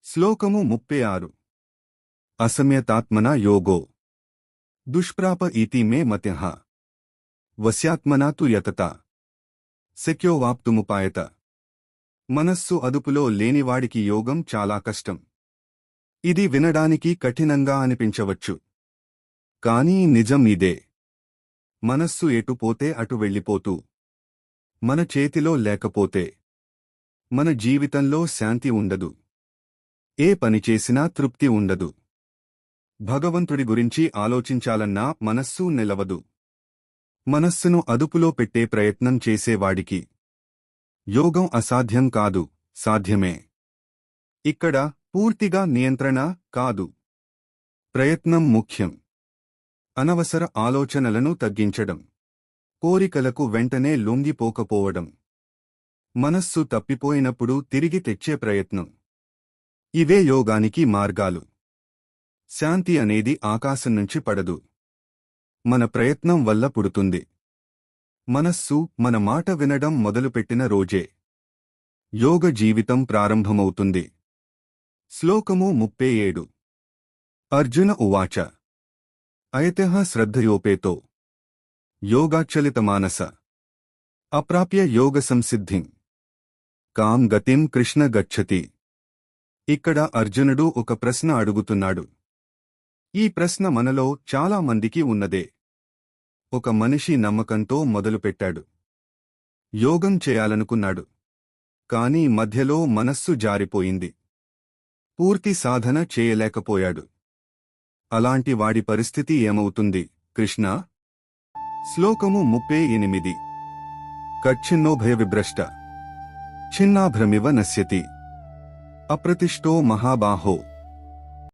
శ్లోకము 36 అసమ్యతాత్మనా యోగో దుష్ప్రాప ఇతి మే మత్యః వస్యాత్మనా తు యతత శక్యో వాప్తుముపాయత. మనస్సు అదుపులో లేనివాడికి యోగం చాలా కష్టం. ఇది వినడానికి కఠినంగా అనిపించవచ్చు, కానీ నిజం ఇదే. మనస్సు ఎటు పోతే అటు వెళ్ళిపోతూ మన చేతిలో లేకపోతే మన జీవితంలో శాంతి ఉండదు, ఏ పని చేసినా తృప్తి ఉండదు. భగవంతుడి గురించి ఆలోచించాలన్నా మనస్సు నిలవదు. మనస్సును అదుపులో పెట్టే ప్రయత్నం చేసేవాడికి యోగం అసాధ్యం కాదు, సాధ్యమే. ఇక్కడ పూర్తిగా నియంత్రణ కాదు, ప్రయత్నం ముఖ్యం. అనవసర ఆలోచనలను తగ్గించడం, కోరికలకు వెంటనే లొంగిపోకపోవడం, మనస్సు తప్పిపోయినప్పుడు తిరిగి తెచ్చే ప్రయత్నం, ఇవే యోగానికి మార్గాలు. శాంతి అనేది ఆకాశం నుంచి పడదు, మన ప్రయత్నం వల్ల పుడుతుంది. మనస్సు మన మాట వినడం మొదలుపెట్టిన రోజే యోగ జీవితం ప్రారంభమవుతుంది. శ్లోకము 37 అర్జున ఉవాచ అయతః శ్రద్ధయోపేతో యోగాచ్చలితమానస అప్రాప్య యోగ సంసిద్ధిం కాం గతిం కృష్ణ గచ్చతి. ఇక్కడ అర్జునుడు ఒక ప్రశ్న అడుగుతున్నాడు. ఈ ప్రశ్న మనలో చాలా మందికి ఉన్నదే. ఒక మనిషి నమ్మకంతో మొదలుపెట్టాడు, యోగం చేయాలనుకున్నాడు, కాని మధ్యలో మనస్సు జారిపోయింది, పూర్తి సాధన చేయలేకపోయాడు. అలాంటి వాడి పరిస్థితి ఏమవుతుంది కృష్ణా? శ్లోకము 38 కచ్చిన్నో భయవిభ్రష్ట ఛిన్నాభ్రమివ నశ్యతి అప్రతిష్టో మహాబాహో